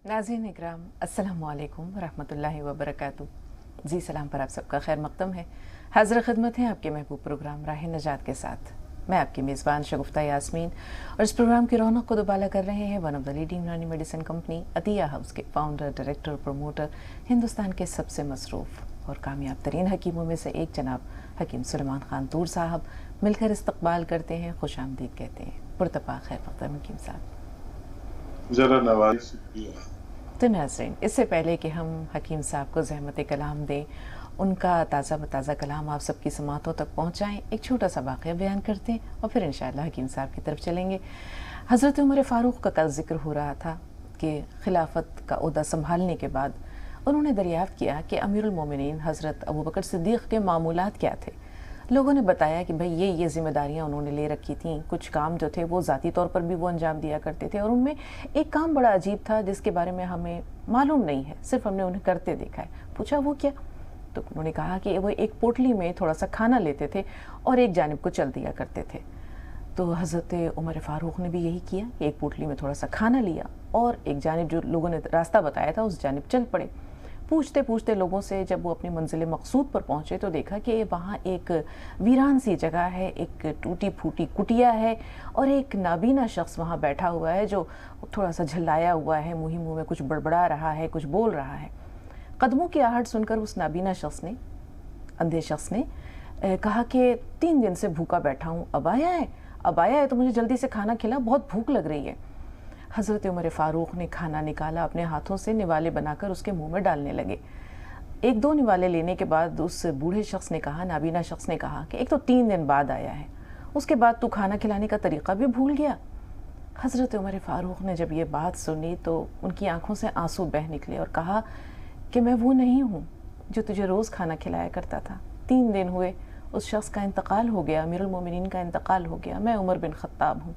नाज़रीन इकराम, अस्सलामु अलैकुम रहमतुल्लाहि व बरकातुहू। जी सलाम पर आप सबका खैर मक़दम है। हाज़िर खिदमत है आपके महबूब प्रोग्राम राह नजात के साथ। मैं आपकी मेज़बान शगुफ्ता यास्मीन और इस प्रोग्राम की रौनक को दुबाला कर रहे हैं वन ऑफ द लीडिंग यूनानी मेडिसिन कंपनी अतिया हाउस के फाउंडर, डायरेक्टर, प्रमोटर, हिंदुस्तान के सबसे मसरूफ़ और कामयाब तरीन हकीमों में से एक जनाब हकीम सुलेमान खान तूर साहब। मिलकर इस्तकबाल करते हैं, खुश आमदीद कहते हैं। पुरतपा खैर मक़दम हकीम साहब। ज़रा नवाज़ शुक्रिया। तो नाज़रीन, इससे पहले कि हम हकीम साहब को ज़हमत कलाम दें, उनका ताज़ा बताज़ा कलाम आप सबकी समातों तक पहुँचाएँ, एक छोटा सा वाक़या बयान करते हैं और फिर इंशाअल्लाह हकीम साहब की तरफ चलेंगे। हज़रत उमर फ़ारूक का कल ज़िक्र हो रहा था कि खिलाफत का ओहदा संभालने के बाद उन्होंने दरियाफ़्त किया कि अमीरुल मोमिनीन हज़रत अबू बकर सिद्दीक़ के मामूलात क्या थे। लोगों ने बताया कि भाई ये ज़िम्मेदारियां उन्होंने ले रखी थीं, कुछ काम जो थे वो ज़ाती तौर पर भी वो अंजाम दिया करते थे और उनमें एक काम बड़ा अजीब था जिसके बारे में हमें मालूम नहीं है, सिर्फ हमने उन्हें करते देखा है। पूछा वो क्या? तो उन्होंने कहा कि वो एक पोटली में थोड़ा सा खाना लेते थे और एक जानिब को चल दिया करते थे। तो हज़रत उमर फ़ारूक ने भी यही किया, एक पोटली में थोड़ा सा खाना लिया और एक जानिब जो लोगों ने रास्ता बताया था उस जानिब चल पड़े। पूछते पूछते लोगों से जब वो अपनी मंजिल मकसूद पर पहुँचे तो देखा कि वहाँ एक वीरान सी जगह है, एक टूटी फूटी कुटिया है और एक नाबीना शख्स वहाँ बैठा हुआ है जो थोड़ा सा झल्लाया हुआ है, मुँह में कुछ बड़बड़ा रहा है, कुछ बोल रहा है। कदमों की आहट सुनकर उस नाबीना शख्स ने, अंधे शख्स ने कहा कि 3 दिन से भूखा बैठा हूँ, अब आया है तो मुझे जल्दी से खाना खिला, बहुत भूख लग रही है। हज़रत उमर फ़ारूक ने खाना निकाला, अपने हाथों से निवाले बनाकर उसके मुंह में डालने लगे। 1-2 निवाले लेने के बाद उस बूढ़े शख्स ने कहा, नाबीना शख्स ने कहा कि एक तो 3 दिन बाद आया है, उसके बाद तू खाना खिलाने का तरीक़ा भी भूल गया। हज़रत उमर फ़ारूक ने जब ये बात सुनी तो उनकी आंखों से आंसू बह निकले और कहा कि मैं वो नहीं हूँ जो तुझे रोज़ खाना खिलाया करता था। 3 दिन हुए, उस शख्स का इंतकाल हो गया, अमीरुल मोमिनीन का इंतकाल हो गया, मैं उमर बिन ख़त्ताब हूँ।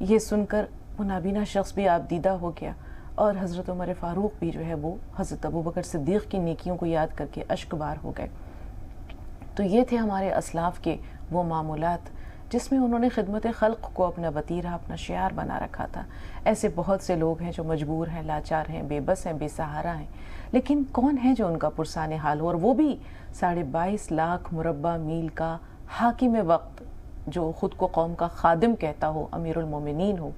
ये सुनकर वो नाबीना शख्स भी आबदीदा हो गया और हज़रत उमर फ़ारूक भी जो है वो हज़रत अबू बकर सिद्दीक़ की नेकियों को याद करके अश्कबार हो गए। तो ये थे हमारे असलाफ़ के वो मामूलात जिसमें उन्होंने खिदमत खल्क़ को अपना वतीरा, अपना शियार बना रखा था। ऐसे बहुत से लोग हैं जो मजबूर हैं, लाचार हैं, बेबस हैं, बेसहारा हैं, लेकिन कौन है जो उनका पुरसाने हाल हो, और वो भी 22.5 लाख मुरब्बा मील का हाकिम वक्त जो ख़ुद को कौम का खादिम कहता हो, अमीरुल मोमिनीन हो,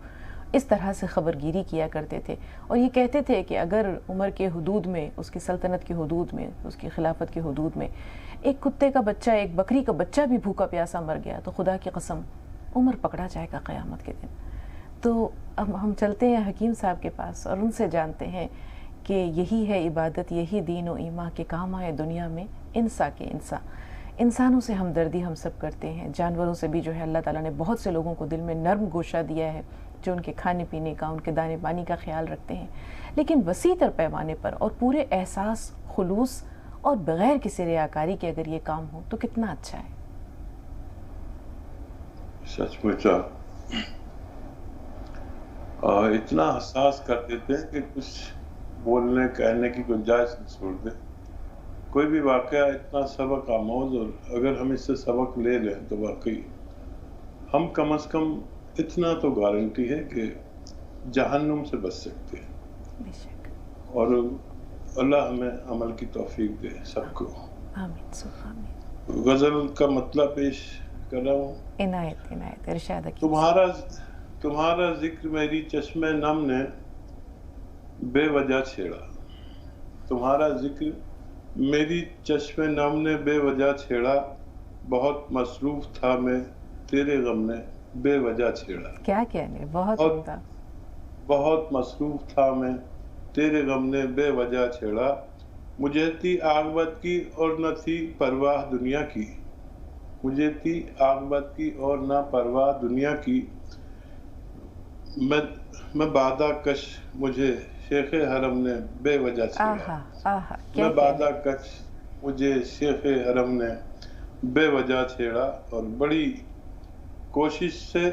इस तरह से ख़बरगिरी किया करते थे। और ये कहते थे कि अगर उमर के हुदूद में, उसकी सल्तनत की हुदूद में, उसकी खिलाफत की हुदूद में एक कुत्ते का बच्चा, एक बकरी का बच्चा भी भूखा प्यासा मर गया तो खुदा की कसम उमर पकड़ा जाएगा क़यामत के दिन। तो अब हम चलते हैं हकीम साहब के पास और उनसे जानते हैं कि यही है इबादत, यही दीन व ईमान के काम आए दुनिया में इंसा के इंसा। इंसानों से हमदर्दी हम सब करते हैं, जानवरों से भी जो है अल्लाह ताला ने बहुत से लोगों को दिल में नर्म गोशा दिया है जो उनके खाने पीने का, उनके दाने पानी का ख्याल रखते हैं। लेकिन वसी तर पैमाने पर और पूरे एहसास, खुलूस और बग़ैर किसी रियाकारी के अगर ये काम हो तो कितना अच्छा है। सचमुच इतना हसास कर देते हैं कि कुछ बोलने कहने की गुंजाइश नहीं छोड़ दे। कोई भी वाक़या इतना सबक आमोज़, और अगर हम इससे सबक ले लें तो वाकई हम कम से कम इतना तो गारंटी है कि जहन्नुम से बच सकते हैं। बेशक। और अल्लाह हमें अमल की तौफीक दे सबको। आमीन सुबह आमीन। गज़ल का मतलब पेश कर रहा हूँ। इनायत इनायत इरशाद की। तुम्हारा जिक्र मेरी चश्मे नम ने बेवजह छेड़ा। तुम्हारा जिक्र मेरी चश्मे नम ने बेवजह छेड़ा, बहुत मसरूफ़ था मैं तेरे गम ने बेवजह छेड़ा। क्या कहने, बहुत उम्दा। बहुत मसरूफ़ था मैं तेरे गम ने बेवजह छेड़ा, मुझे थी आक़िबत की और न थी परवाह दुनिया की। मुझे थी आक़िबत की और न परवाह दुनिया की। मैं बादा कश मुझे शेख हरम ने बेवजह छेड़ा। मैं बादा कश मुझे शेख हरम ने बेवजह छेड़ा, और बड़ी कोशिश से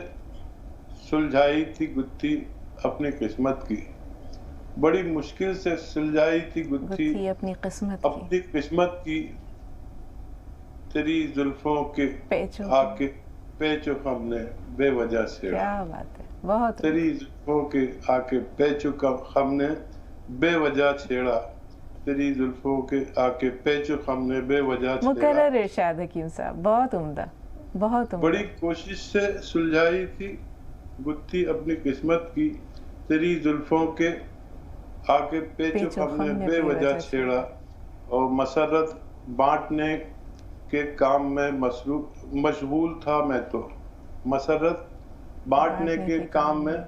सुलझाई थी गुत्थी अपनी किस्मत की। बड़ी मुश्किल से सुलझाई थी गुत्थी अपनी किस्मत की। तेरी जुल्फों के आके पेचो हमने बेवजह छेड़ा। क्या बात है, बहुत। तेरी जुल्फों के आके पेचो हमने बे वजह छेड़ा, तेरी जुल्फों के आके पेचुक हमने बेवजह छेड़ा। मुकर्रर इरशाद हकीम साहब, बहुत उम्दा, बहुत उम्दा। बड़ी कोशिश से सुलझाई थी गुत्थी अपनी किस्मत की, तेरी जुल्फों के आके पेचुक हमने बेवजह छेड़ा। और मसरत बांटने के काम में मशगूल था मैं तो, मसरत बांटने के काम में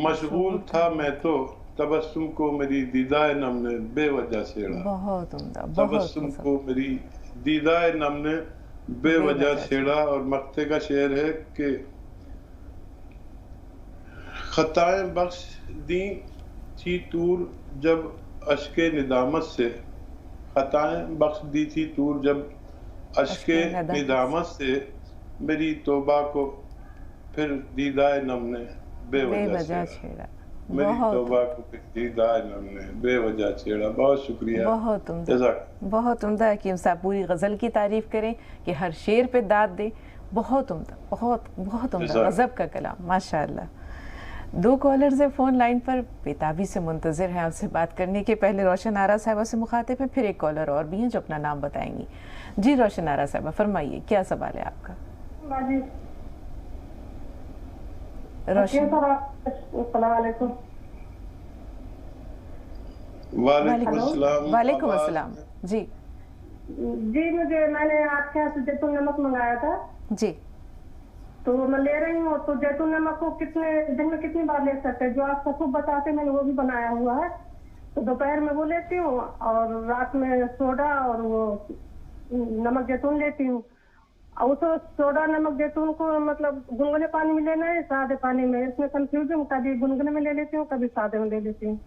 मशगूल था मैं तो, तबस्सुम को मेरी दीदाए नम ने बेवजह छेड़ा। बहुत उम्दा, तबस्सुम को मेरी दीदाए नम ने बेवजह छेड़ा। और मक्ते का शेर है कि खताएं बख्श दी थी तूर जब अश्के निदामत से, खताएं बख्श दी थी तूर जब अश्के निदामत से, मेरी तौबा को फिर दीदाए नम ने बेवजह छेड़ा। मेरी तौबा को फिर दीदाए नम ने बेवजह छेड़ा। बहुत शुक्रिया, बहुत उम्दा, बहुत उम्दा हकीम साहब। पूरी गज़ल की तारीफ करें कि हर शेर पे दाद दे, बहुत उम्दा, बहुत बहुत उम्दा, गज़ब का कलाम, माशाअल्लाह। दो कॉलर्स हैं फोन लाइन पर, बेताबी से मुंतज़िर हैं आपसे बात करने के। पहले रोशन आरा साहिबा से मुखातिब हैं, फिर एक कॉलर और भी हैं जो अपना नाम बताएंगी। जी रोशन आरा साहिबा, फरमाइए क्या सवाल है आपका? रोशन, वालेकुम अस्सलाम। जी जी, मैंने आपके यहाँ से जैतून नमक मंगाया था जी, तो मैं ले रही हूँ। तो जैतून नमक को कितने दिन में कितनी बार ले सकते हैं? जो आप सब बताते मैंने वो भी बनाया हुआ है। तो दोपहर में वो लेती हूँ और रात में सोडा और वो नमक जैतून लेती हूँ। और उस सोडा नमक जैतून को मतलब गुनगुने पानी में लेना है, सादे पानी में? इसमें कंफ्यूजन, कभी गुनगुने में ले लेती हूँ, कभी सादे में ले लेती हूँ।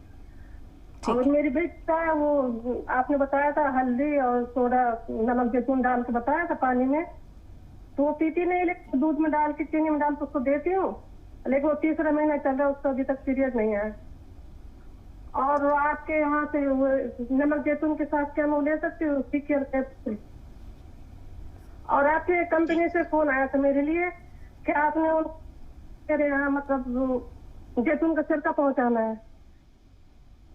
और मेरी बेटा है वो, आपने बताया था हल्दी और सोडा नमक जैतून डाल के बताया था पानी में, तो वो पीती नहीं, लेकिन दूध में डाल के चीनी में डाल के उसको देती हूँ, लेकिन वो तीसरा महीना चल रहा है, उसका अभी तक पीरियड नहीं है। और आपके यहाँ से वो नमक जैतून के साथ क्या मैं ले सकती हूँ? सीकेयर कैप्सूल। और आपके कंपनी से फोन आया था मेरे लिए कि आपने मेरे यहाँ मतलब जैतून का सिरका पहुँचाना है।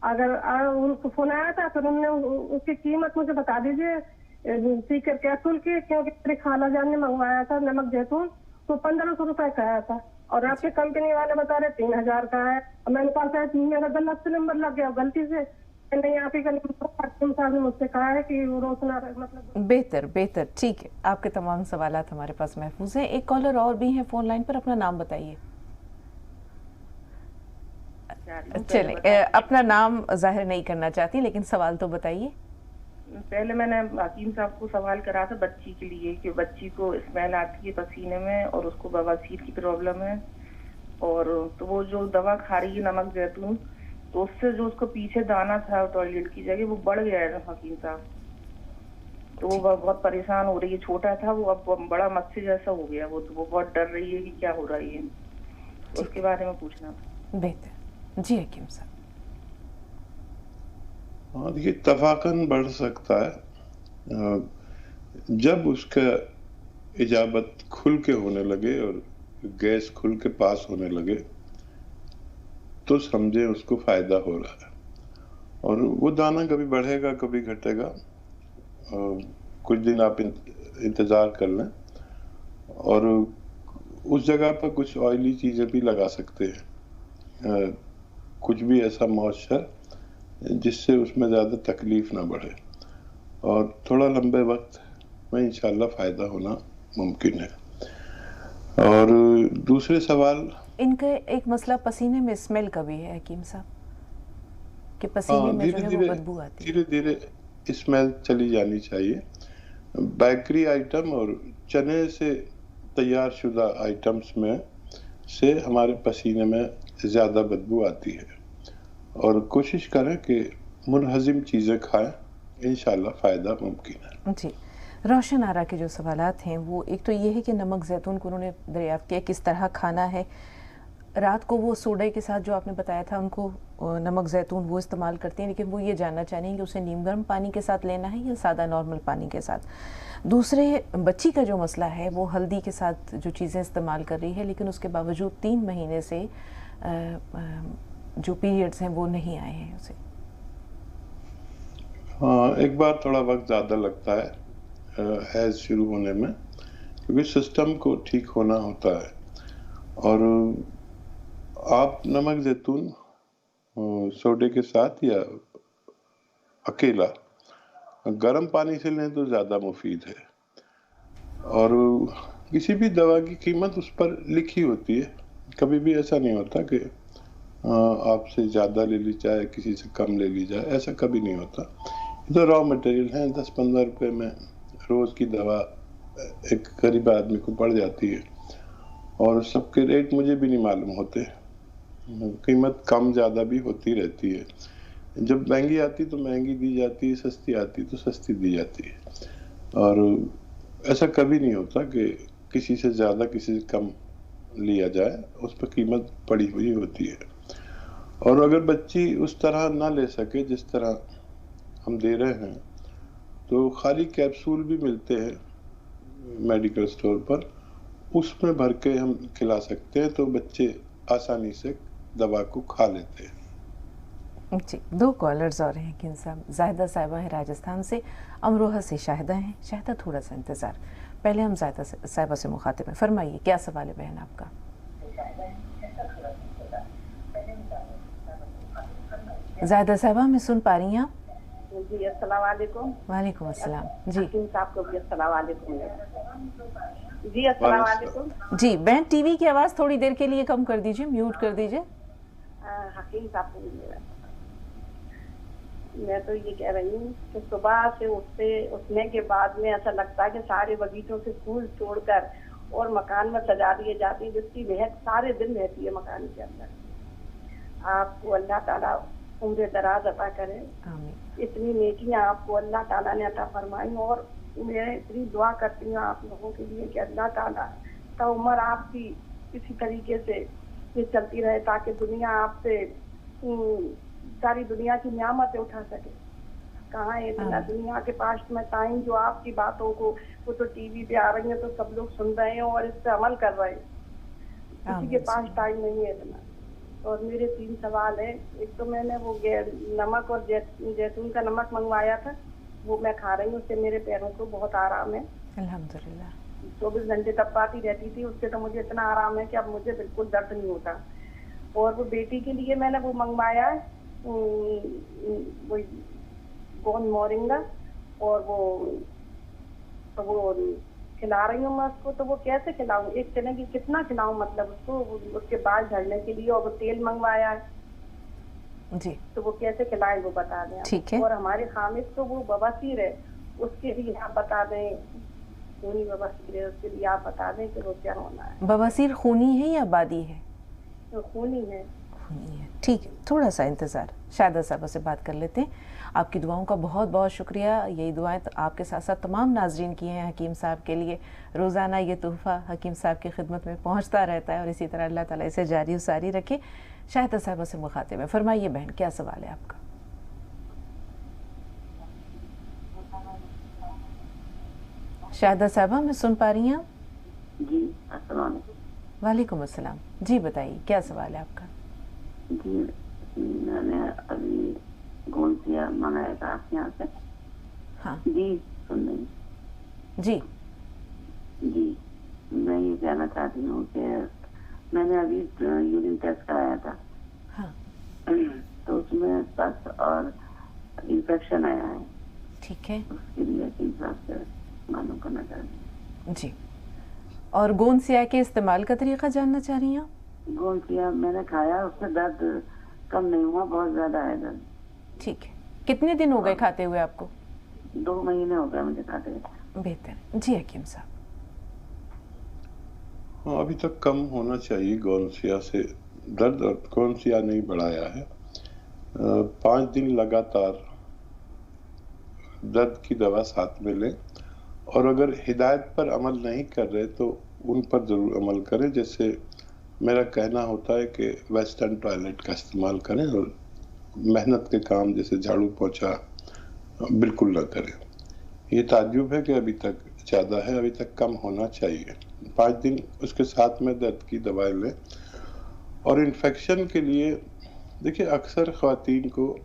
अगर उनको फोन आया था तो उन्होंने उसकी कीमत मुझे बता दीजिए सीकर कैप्सूल की, क्योंकि मेरी खाला जान ने मंगवाया था नमक जैतून, तो 1500 रुपए का आया था और आपके कंपनी वाले बता रहे 3000 का है। मैंने कहा मेरा गलत से नंबर लग गया गलती से, नहीं आप ही का नंबर ने मुझसे कहा है कि वो रोशना मतलब। बेहतर बेहतर, ठीक है, आपके तमाम सवालात हमारे पास महफूज हैं। एक कॉलर और भी है फोन लाइन पर, अपना नाम बताइए। चले, अपना नाम जाहिर नहीं करना चाहती लेकिन सवाल तो बताइए। पहले मैंने हकीम साहब को सवाल करा था बच्ची के लिए कि बच्ची को स्मेल आती है पसीने में और उसको बवासीर की प्रॉब्लम है, और तो वो जो दवा खा रही है नमक जैतून, तो उससे जो उसको पीछे दाना था टॉयलेट की जगह वो बढ़ गया है हकीम साहब, तो वो बहुत परेशान हो रही है। छोटा था वो अब बड़ा मच्छर जैसा हो गया वो, तो वो बहुत डर रही है कि क्या हो रहा है, उसके बारे में पूछना था। बेहतर जी हकीम साहब। हाँ देखिए, तफाकन बढ़ सकता है जब उसका इजाबत खुल के होने लगे और गैस खुल के पास होने लगे तो समझे उसको फायदा हो रहा है, और वो दाना कभी बढ़ेगा कभी घटेगा। कुछ दिन आप इंतज़ार कर लें और उस जगह पर कुछ ऑयली चीज़ें भी लगा सकते हैं, कुछ भी ऐसा मॉइस्चर जिससे उसमें ज़्यादा तकलीफ ना बढ़े, और थोड़ा लंबे वक्त में इंशाल्लाह फ़ायदा होना मुमकिन है। और दूसरे सवाल, इनका एक मसला पसीने में स्मेल का भी है हकीम साहब, कि पसीने में जो है वो बदबू आती है। धीरे धीरे स्मेल चली जानी चाहिए। बेकरी आइटम और चने से तैयार शुदा आइटम्स में से हमारे पसीने में ज़्यादा बदबू आती है, और कोशिश करें कि मुनहज़िम चीज़ें खाएं, इंशाल्लाह फ़ायदा मुमकिन है। जी, रोशन आरा के जो सवालात हैं वो एक तो ये है कि नमक जैतून को उन्होंने दरियाफ्त किया किस तरह खाना है। रात को वो सोडे के साथ जो आपने बताया था उनको नमक जैतून वो इस्तेमाल करते हैं, लेकिन वो ये जानना चाहेंगे कि उसे नीम गर्म पानी के साथ लेना है या सादा नॉर्मल पानी के साथ। दूसरे, बच्ची का जो मसला है वो हल्दी के साथ जो चीज़ें इस्तेमाल कर रही है, लेकिन उसके बावजूद 3 महीने से जो पीरियड्स हैं वो नहीं आए हैं उसे, ہاں، ایک بار تھوڑا وقت زیادہ لگتا ہے حیض شروع ہونے میں، کیونکہ سسٹم کو ٹھیک ہونا ہوتا ہے. اور آپ نمک زیتون سوڈے کے ساتھ یا اکیلا گرم پانی سے لیں تو زیادہ مفید ہے. اور کسی بھی دوا کی قیمت اس پر لکھی ہوتی ہے، کبھی بھی ایسا نہیں ہوتا کہ آپ سے زیادہ لے لی جائے کسی سے کم لے لی جائے، ایسا کبھی نہیں ہوتا. یہ تو را مٹیریل ہیں، 10-15 روپے میں روز کی دوا ایک غریب آدمی کو پڑ جاتی ہے. اور سب کے ریٹ مجھے بھی نہیں معلوم ہوتے، قیمت کم زیادہ بھی ہوتی رہتی ہے. جب مہنگی آتی تو مہنگی دی جاتی ہے، سستی آتی تو سستی دی جاتی ہے. اور ایسا کبھی نہیں ہوتا کہ کسی سے زیادہ کسی سے کم لیا جائے، اس پہ قیمت پڑی ہوئی ہوتی ہے. اور اگر بچی اس طرح نہ لے سکے جس طرح ہم دے رہے ہیں، تو خالی کیپسول بھی ملتے ہیں میڈیکل سٹور پر، اس میں بھر کے ہم کھلا سکتے ہیں، تو بچے آسانی سے دوا کو کھا لیتے ہیں. جی، 2 کالرز اور ہیں حکیم صاحب. زاہدہ صاحبہ ہیں راجستھان سے، امروہہ سے شاہدہ ہیں. شاہدہ تھوڑا سا انتظار، پہلے ہم زاہدہ صاحبہ سے مخاطب ہیں. فرمائیے کیا سوال ہے بہن آپ کا؟ زاہدہ صاحبہ ہمیں سن پا رہی ہیں آپ؟ جی السلام علیکم. وعلیکم السلام. جی حکیم صاحب کو بھی السلام علیکم. جی السلام علیکم. جی بہن ٹی وی کی آواز تھوڑی دیر کے لیے کم کر دیجیے، میوٹ کر دیجیے. حکیم صاحب کو بھی میں تو یہ کہہ رہی ہوں کہ صبح سے اٹھنے کے بعد میں ایسا لگتا ہے کہ سارے باغیچوں سے پھول توڑ کر اور مکان میں سجا دیے جاتے ہیں، جس کی مہک سارے دن رہتی ہے مکان کے اندر. آپ کو اللہ تعالیٰ عمر دراز عطا کرے. اتنی نیکیاں آپ کو اللہ تعالیٰ نے عطا فرمائی، اور میں اتنی دعا کرتی ہوں آپ لوگوں کے لیے کہ اللہ تعالیٰ کا عمر آپ کی کسی طریقے سے یہ چلتی رہے، تاکہ دنیا آپ سے ساری دنیا کی نعمتیں اٹھا سکے. کہاں ہے اتنا دنیا کے پاس میں ٹائم جو آپ کی باتوں کو، وہ تو ٹی وی پہ آ رہی ہیں تو سب لوگ سن رہے ہیں اور اس پہ عمل کر رہے ہیں، کسی کے پاس ٹائم نہیں ہے اتنا. اور میرے 3 سوال ہیں. ایک تو میں نے وہ نمک اور زیتون کا نمک منگوایا تھا، وہ میں کھا رہی ہوں، اس سے میرے پیروں کو بہت آرام ہے الحمدللہ. 24 گھنٹے تپاتی رہتی تھی، اس سے تو مجھے اتنا آرام ہے کہ اب مجھے بالکل درد نہیں ہوتا. اور وہ بیٹی کے لیے میں نے وہ منگوایا وہ گون مورنگا، اور وہ کھلا رہی ہوں میں اس کو. تو وہ کیسے کھلاؤں؟ ایک چنے کی کتنا کھلاؤں مطلب اس کو، اس کے بال جھڑنے کے لیے. اور وہ تیل منگوایا ہے جی، تو وہ کیسے کھلائیں وہ بتا دیں. ٹھیک ہے. اور ہمارے خامد تو وہ بواسیر ہے، اس کے لیے آپ بتا دیں. خونی بواسیر ہے، اس کے لیے آپ بتا دیں کہ وہ کیا ہونا ہے. بواسیر خونی ہے یا بادی ہے؟ خونی ہے. خونی ہے، ٹھیک ہے. تھوڑا سا انتظار، شاہدہ صاحبہ سے بات کر لیتے ہیں. آپ کی دعاؤں کا بہت بہت شکریہ. یہی دعائیں آپ کے ساتھ ساتھ تمام ناظرین کی ہیں حکیم صاحب کے لیے. روزانہ یہ تحفہ حکیم صاحب کی خدمت میں پہنچتا رہتا ہے، اور اسی طرح اللہ تعالیٰ اسے جاری و ساری رکھے. شاہدہ صاحبہ سے مخاطب ہے. فرمائیے بہن کیا سوال ہے آپ کا؟ شاہدہ صاحبہ میں سن پا رہی ہیں آپ؟ جی السلام علیکم. وعلیکم السلام. جی بتائیے کیا سوال ہے آپ کا؟ جی میں نے ابھی گونسیا منگایا تھا آپ کے یہاں سے. ہاں جی سن رہی. جی جی میں یہ کہنا چاہتی ہوں کہ میں نے ابھی یورین ٹیسٹ کرایا تھا. ہاں تو اس میں پس اور انفیکشن آیا ہے. ٹھیک ہے. اس کے لیے حکیم صاحب سے معلوم کرنا چاہتی ہوں. جی، اور گوند سیاہ کے استعمال کا طریقہ جاننا چاہ رہی ہیں آپ؟ گوند سیاہ میں نے کھایا، اس سے درد کم نہیں ہوا، بہت زیادہ ہے درد. ٹھیک ہے. کتنے دن ہو گئے کھاتے ہوئے آپ کو؟ 2 مہینے ہو گئے مجھے کھاتے ہوئے. بہتر. جی حکیم صاحب. ہاں ابھی تک کم ہونا چاہیے گوند سیاہ سے درد، اور گوند سیاہ نہیں بڑھایا ہے. 5 دن لگاتار درد کی دوا ساتھ میں لیں، اور اگر ہدایت پر عمل نہیں کر رہے تو ان پر ضرور عمل کریں. جیسے میرا کہنا ہوتا ہے کہ ویسٹرن ٹوائلٹ کا استعمال کریں، اور محنت کے کام جیسے جھاڑو پوچھا بالکل نہ کریں. یہ تعجب ہے کہ ابھی تک زیادہ ہے، ابھی تک کم ہونا چاہیے. 5 دن اس کے ساتھ میں درد کی دوائیں لیں. اور انفیکشن کے لیے دیکھیں اکثر خواتین کو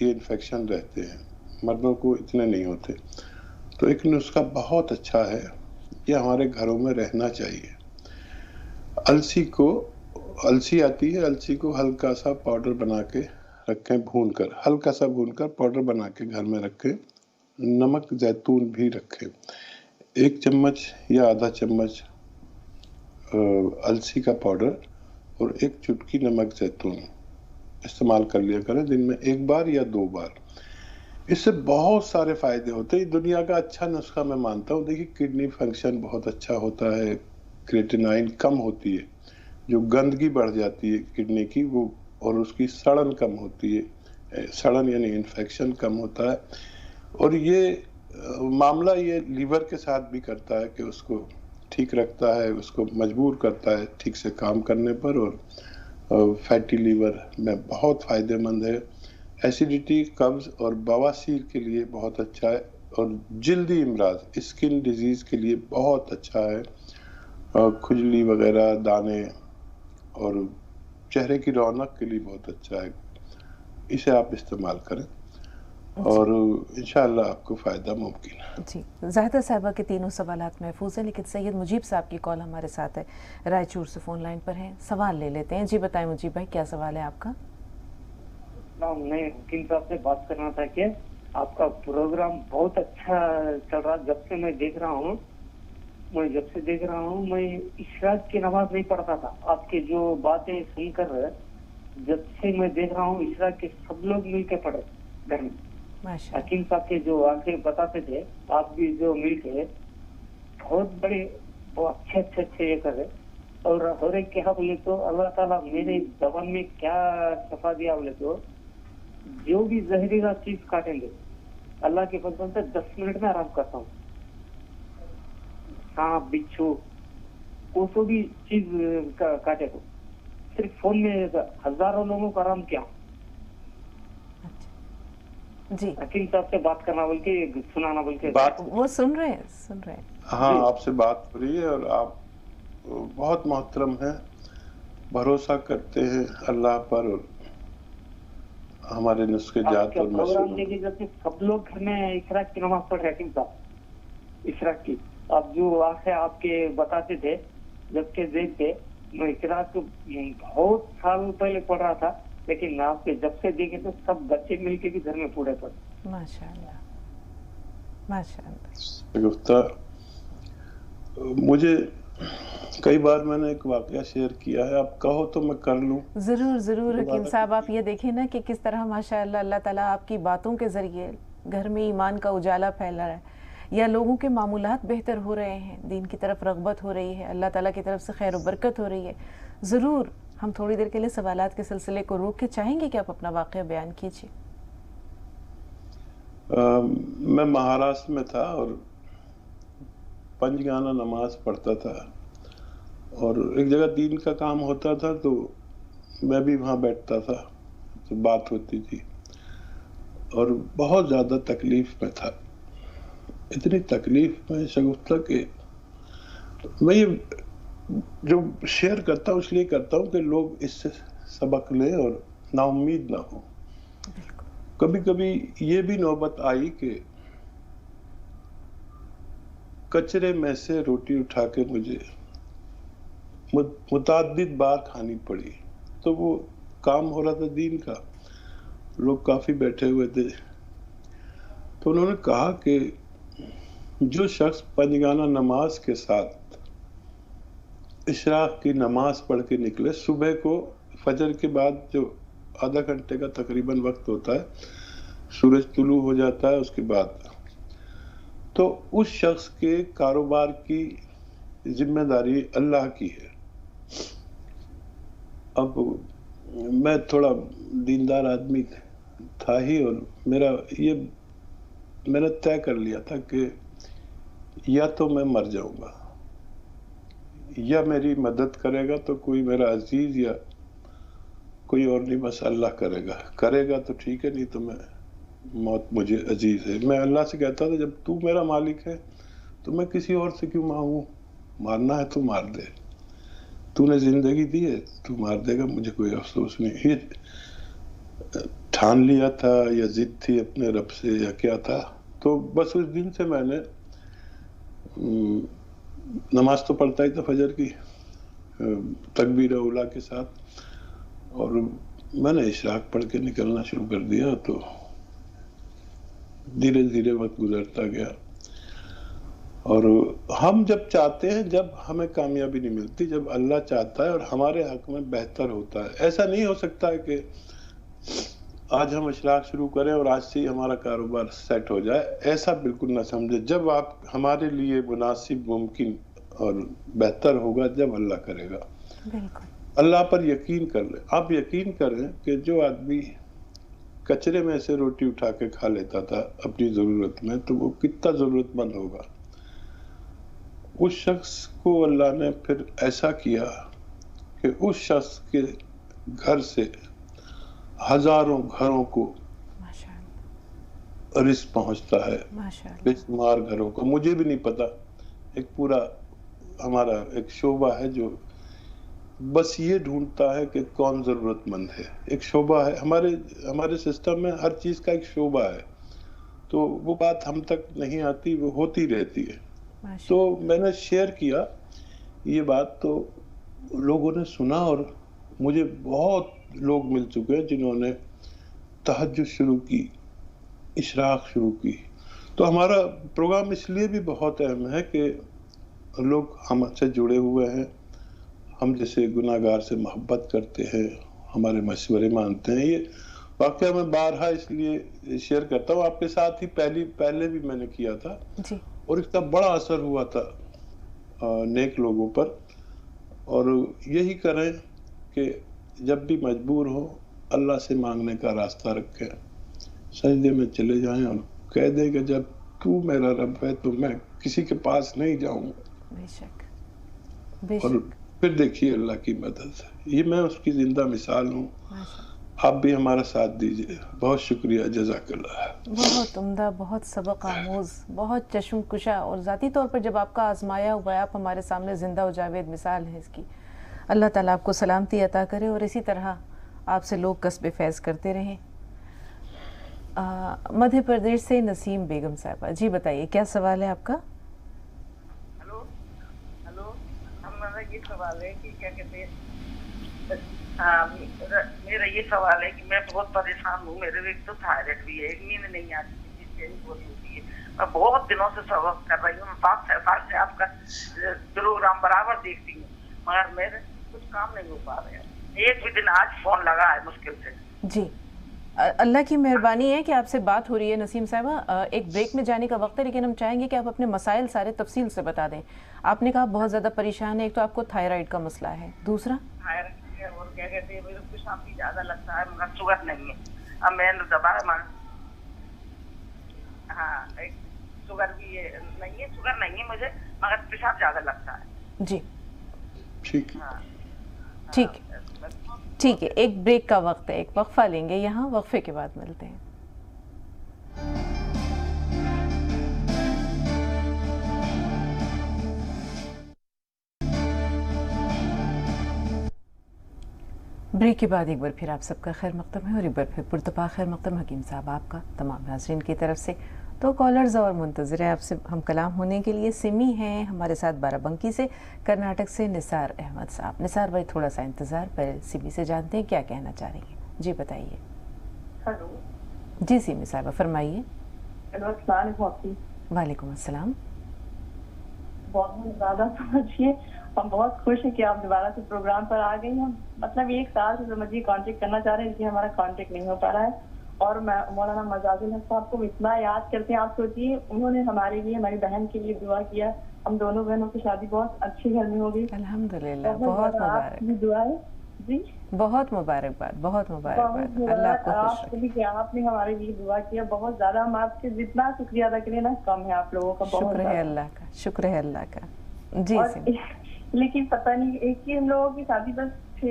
یہ انفیکشن رہتے ہیں، मर्दों को इतने नहीं होते। तो एक नुस्खा बहुत अच्छा है, ये हमारे घरों में रहना चाहिए। अलसी आती है, अलसी को हल्का सा पाउडर बना के रखें, भूनकर, हल्का सा भूनकर पाउडर बना के घर में रखें। नमक जैतून भी रखें, 1 चम्मच या आधा चम्मच अलसी का पाउडर और 1 चुटकी नमक जैतून इस्तेमाल कर लिया करें दिन में 1 बार या 2 बार। इससे बहुत सारे फायदे होते हैं। दुनिया का अच्छा नुस्खा मैं मानता हूँ। देखिए, किडनी फंक्शन बहुत अच्छा होता है, क्रिएटिनाइन कम होती है, जो गंदगी बढ़ जाती है किडनी की वो, और उसकी सड़न कम होती है, सड़न यानी इन्फेक्शन कम होता है। और ये मामला ये लीवर के साथ भी करता है कि उसको ठीक रखता है, उसको मजबूर करता है ठीक से काम करने पर, और फैटी लीवर में बहुत फायदेमंद है। एसिडिटी, कब्ज और बवासीर के लिए बहुत अच्छा है, और जल्दी इमराज, स्किन डिजीज के लिए बहुत अच्छा है, खुजली वगैरह, दाने और चेहरे की रौनक के लिए बहुत अच्छा है। इसे आप इस्तेमाल करें और इंशाअल्लाह आपको फ़ायदा मुमकिन है। जी, ज़ाहिदा साहिबा के तीनों सवालात महफूज हैं, लेकिन सैयद मुजीब साहब की कॉल हमारे साथ है, रायचूर से फ़ोन लाइन पर हैं। सवाल ले लेते हैं। जी बताएं मुजीब भाई, क्या सवाल है आपका? मैं हकीम साहब से बात करना था कि आपका प्रोग्राम बहुत अच्छा चल रहा। जब से मैं देख रहा हूँ, मैं इशराक की नमाज नहीं पढ़ता था। आपके जो बातें सुनकर जब से मैं देख रहा हूँ, इशराक के सब लोग मिलके पढ़े घर में। हकीम साहब के जो आंखें बताते थे, आप भी जो मिलके बहुत बड़े अच्छे ये कर रहे। और एक क्या बोले तो अल्लाह ताला मेरे जबान में क्या शफा दिया बोले तो, जो भी जहरीला चीज काटेंगे अल्लाह के फजल से 10 मिनट में आराम करता हूँ। सांप, बिच्छू, कोई भी चीज काटे तो सिर्फ फोन में हजारों लोगों को आराम किया। जी, हकीम साहब से बात करना बोल के, सुनाना बोल के बात वो सुन रहे हैं। हाँ, आपसे बात हो रही है और आप बहुत मोहतरम हैं, भरोसा करते हैं अल्लाह पर और हमारे नुस्खे जात और प्रोग्राम देखिए, जब सब लोग घर में इशराक की नमाज पढ़ रहे हकीम साहब, इशराक की आप जो आंखें आपके बताते थे, जबकि देखते मैं इशराक बहुत साल पहले पढ़ रहा था, लेकिन आपके जब से देखे तो सब बच्चे मिलके भी घर में पूरे पढ़े। माशाअल्लाह, माशाअल्लाह। मुझे कई बार मैंने एक वाकया शेयर किया है, आप कहो तो मैं कर लूं। जरूर जरूर हकीम साहब, आप ये देखें ना कि किस तरह माशाअल्लाह अल्लाह ताला आपकी बातों के जरिए घर में ईमान का उजाला फैला रहा है, या लोगों के मामूलात बेहतर हो रहे हैं, दीन की तरफ रग़बत हो रही है, अल्लाह ताला की तरफ से खैर व बरकत हो रही है। ज़रूर हम थोड़ी देर के लिए सवालात के सिलसिले को रोक के चाहेंगे कि आप अपना वाक़या बयान कीजिए। मैं महाराष्ट्र में था और पंजगाना नमाज पढ़ता था, और एक जगह दीन का काम होता था तो मैं भी वहाँ बैठता था, तो बात होती थी, और बहुत ज़्यादा तकलीफ में था। इतनी तकलीफ में शगुफ्ता के मैं ये जो शेयर करता हूँ इसलिए करता हूँ कि लोग इससे सबक लें और नाउम्मीद ना हो। कभी कभी ये भी नौबत आई कि कचरे में से रोटी उठा के मुझे मुताद्दिद बार खानी पड़ी। तो वो काम हो रहा था दीन का, लोग काफी बैठे हुए थे, तो उन्होंने कहा कि जो शख्स पंजगाना नमाज के साथ इशराक की नमाज पढ़ के निकले, सुबह को फजर के बाद जो आधा घंटे का तकरीबन वक्त होता है, सूरज तुलू हो जाता है उसके बाद, तो उस शख्स के कारोबार की जिम्मेदारी अल्लाह की है। अब मैं थोड़ा दीनदार आदमी था ही, और मैंने तय कर लिया था कि या तो मैं मर जाऊंगा या मेरी मदद करेगा तो कोई मेरा अजीज या कोई और नहीं, बस अल्लाह करेगा तो ठीक है, नहीं तो मैं मौत मुझे अजीज है। मैं अल्लाह से कहता था जब तू मेरा मालिक है तो मैं किसी और से क्यों मांगू, मारना है तो मार दे, तूने जिंदगी दी है तू मार देगा, मुझे कोई अफसोस नहीं। ये ठान लिया था या जिद थी अपने रब से या क्या था, तो बस उस दिन से मैंने नमाज तो पढ़ता ही था फजर की तकबीर उला के साथ, और मैंने इशराक पढ़ के निकलना शुरू कर दिया। तो धीरे धीरे वक्त गुजरता गया, और हम जब चाहते हैं, जब हमें कामयाबी नहीं मिलती, जब अल्लाह चाहता है और हमारे हक में बेहतर होता है। ऐसा नहीं हो सकता है कि आज हम इशराक शुरू करें और आज से ही हमारा कारोबार सेट हो जाए, ऐसा बिल्कुल ना समझे। जब आप हमारे लिए मुनासिब, मुमकिन और बेहतर होगा जब अल्लाह करेगा। अल्लाह पर यकीन कर ले। आप यकीन करें कि जो आदमी कचरे में से रोटी उठा के खा लेता था अपनी जरूरत में, तो वो कितना जरूरतमंद होगा। उस शख्स को अल्लाह ने फिर ऐसा किया कि उस शख्स के घर से हजारों घरों को रिस्क पहुंचता है, बेशुमार घरों को। मुझे भी नहीं पता, एक पूरा हमारा एक शोबा है जो बस ये ढूंढता है कि कौन जरूरतमंद है। एक शोबा है हमारे सिस्टम में, हर चीज का एक शोबा है। तो वो बात हम तक नहीं आती, वो होती रहती है। तो मैंने शेयर किया ये बात, तो लोगों ने सुना, और मुझे बहुत लोग मिल चुके हैं जिन्होंने तहज्जुद शुरू की, इशराक शुरू की। तो हमारा प्रोग्राम इसलिए भी बहुत अहम है कि लोग हमसे जुड़े हुए हैं, हम जैसे गुनाहगार से मोहब्बत करते हैं, हमारे मशवरे मानते हैं। ये वाकया मैं बारहा इसलिए शेयर करता हूँ आपके साथ ही, पहले भी मैंने किया था जी। और इसका बड़ा असर हुआ था नेक लोगों पर। और यही करें कि जब भी मजबूर हो अल्लाह से मांगने का रास्ता रखें, सजदे में चले जाएं और कह दें कि जब तू मेरा रब है तो मैं किसी के पास नहीं जाऊंगा। बेशक। और फिर देखिए अल्लाह की मदद। ये मैं उसकी जिंदा मिसाल हूँ। आप भी हमारा साथ दीजिए। बहुत शुक्रिया, जज़ाकल्लाह। बहुत उम्दा, बहुत सबक आमूज, बहुत चश्म कुशा, और ज़ाती तौर पर जब आपका आजमाया हुआ है, आप हमारे सामने जिंदा और जावेद मिसाल है इसकी। अल्लाह ताला आपको सलामती अता करे और इसी तरह आपसे लोग कस्बे फैज़ करते रहें। मध्य प्रदेश से नसीम बेगम साहबा, जी बताइए क्या सवाल है आपका? हेलो, हमारा ये सवाल है कि क्या कहते हैं, हाँ मेरा ये सवाल है कि मैं बहुत परेशान हूँ। मेरे एक तो थायराइड भी है, नींद नहीं आती, बहुत होती है। मैं बहुत दिनों से सबक कर रही हूँ, मैं 5-6 साल से आपका प्रोग्राम बराबर देखती हूँ, मगर मेरे कुछ काम नहीं हो पा रहे हैं। एक भी दिन आज फोन लगा है मुश्किल से। जी, अल्लाह की मेहरबानी है कि आपसे बात हो रही है नसीम साहबा। एक ब्रेक में जाने का वक्त है, लेकिन हम चाहेंगे कि आप अपने मसाइल सारे तफसील से बता दें। आपने कहा बहुत ज़्यादा परेशान है, एक तो आपको थायराइड का मसला है, दूसरा थायराइड और क्या कहते हैं, मेरे को पेशाब भी ज़्यादा लगता है, मगर शुगर नहीं है। अब मैंने दबा शुगर भी नहीं है, शुगर नहीं है मुझे, मगर पेशाब ज़्यादा लगता है। जी ठीक है, एक ब्रेक का वक्त है, एक वक्फा लेंगे यहाँ, वक्फे के बाद मिलते हैं। ब्रेक के बाद एक बार फिर आप सबका खैर मकदम है, और एक बार फिर पुरतपा खैर मकदम हकीम साहब आपका तमाम नाज़रीन की तरफ से। तो कॉलर्स और मुंतज़िर है आपसे हम कलाम होने के लिए। सिमी हैं हमारे साथ बाराबंकी से, कर्नाटक से निसार अहमद साहब। निसार भाई थोड़ा सा इंतज़ार, पहले सिमी से जानते हैं क्या कहना चाह रही हैं। जी बताइए। हेलो जी सिमी साहबा फरमाइए। वालेकुम अस्सलाम। बहुत ज़्यादा समझिए, हम बहुत खुश हैं कि आप दोबारा से प्रोग्राम पर आ गई हैं। मतलब 1 साल से समझिए कांटेक्ट करना चाह रहे हैं, लेकिन हमारा कांटेक्ट नहीं हो पा रहा है। और मैं मौलाना मजाजुल हक साहब को इतना याद करते हैं, आप सोचिए उन्होंने हमारे लिए, हमारी बहन के लिए दुआ किया। हम दोनों बहनों की शादी बहुत अच्छी घर में होगी अल्हम्दुलिल्लाह। बहुत मुबारक दुआ है जी, बहुत मुबारकबाद, बहुत मुबारकबाद। अल्लाह को खुश रखे। आपने हमारे लिए दुआ किया बहुत ज्यादा, हम आपके जितना शुक्रिया अदा करें ना कम है आप लोगों का। शुक्र है अल्लाह का, शुक्र है अल्लाह का। जी लेकिन पता नहीं, एक ही हम लोगों की शादी बस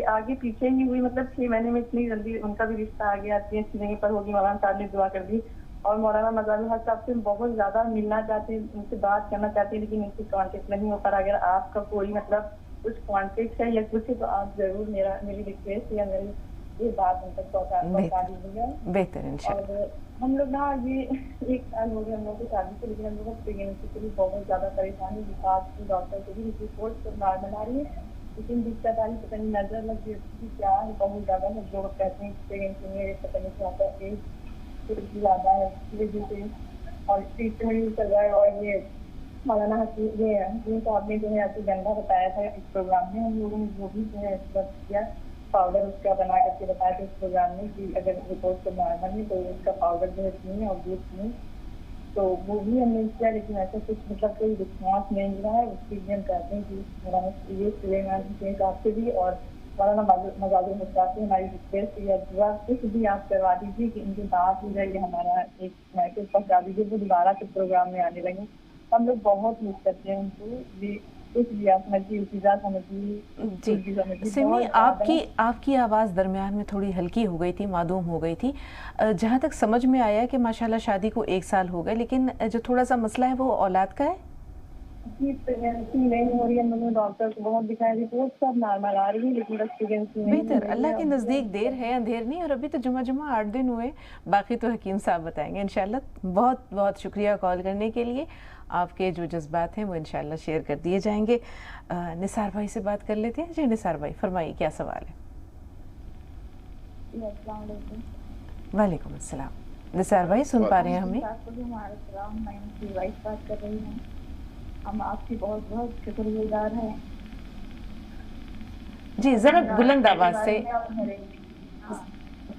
आगे पीछे ही हुई, मतलब 6 महीने में इतनी जल्दी उनका भी रिश्ता आ गया, इतनी अच्छी जगह पर होगी। मौलाना साहब ने दुआ कर दी, और मौलाना मजाजुल हक साहब से बहुत ज्यादा मिलना चाहते हैं, उनसे बात करना चाहते हैं, लेकिन उनसे कांटेक्ट नहीं हो पा रहा। अगर आपका कोई मतलब कुछ कांटेक्ट है या कुछ है तो आप जरूर मेरी रिक्वेस्ट या मेरी ये बात हम तक पहुँचा दीजिएगा। बेहतर इंशाल्लाह। और हम लोग ना ये 1 साल हो गया हम लोग की शादी को, लेकिन हम लोग को प्रेगनेंसी के लिए बहुत ज़्यादा परेशानी, विकास की डॉक्टर से भी रिपोर्ट तो नॉर्मल आ रही है, लेकिन दिक्कत आ रही पता नहीं नजर लग गई क्या है, बहुत ज़्यादा है। जो कहते हैं प्रेगनेंसी में पता नहीं क्या होता है, एज ज़्यादा है वजह से, और ट्रीटमेंट चल रहा है। और ये मौलाना हकीम साहब ने जो है आपको गंदा बताया था इस प्रोग्राम में, हम लोगों ने वो भी जो है किया, पाउडर उसका बना करके बताया था इस प्रोग्राम में कि अगर रिपोर्ट को नॉर्मल है तो उसका पाउडर जो है पिए और दूध पिए, तो वो भी हमने किया, लेकिन ऐसा कुछ मतलब कोई रिस्पॉन्स नहीं मिला है। उसके लिए हम कहते हैं कि मौलाना ये सुलेमान आपसे भी और मौलाना मजाजुल मुस्ताक से हमारी रिक्वेस्ट या दुआ कुछ भी आप करवा दीजिए कि इनके दांत हो जाए, हमारा एक मैसेज पहुँचा दीजिए, वो दोबारा से प्रोग्राम में आने लगे। हम लोग बहुत मिस करते हैं उनको, कुछ भी आप समझिए। सिमी, आपकी आवाज़ दरमियान में थोड़ी हल्की हो गई थी, मादूम हो गई थी। जहाँ तक समझ में आया कि माशाल्लाह शादी को 1 साल हो गए, लेकिन जो थोड़ा सा मसला है वो औलाद का है। प्रेगनेंसी नहीं हो रही है, मैंने डॉक्टर को बहुत दिखाया, रिपोर्ट सब नॉर्मल आ रही है, लेकिन बस प्रेगनेंसी नहीं। बेहतर, अल्लाह के नज़दीक देर है अंधेर नहीं, और अभी तो जुमा 8 दिन हुए, बाकी तो हकीम साहब बताएंगे इंशाल्लाह। बहुत बहुत शुक्रिया कॉल करने के लिए। आपके जो जज्बात हैं वो इंशाल्लाह शेयर कर दिए जाएंगे। निसार भाई से बात कर लेते हैं। जी निसार भाई, फरमाइए क्या सवाल है। वालेकुम अस्सलाम। निसार भाई सुन पा रहे हैं हमें? मैं उनकी वाइफ बात कर रही हूँ। हम आपकी बहुत बहुत शुक्रगुजार हैं। जी जरा बुलंद आवाज से।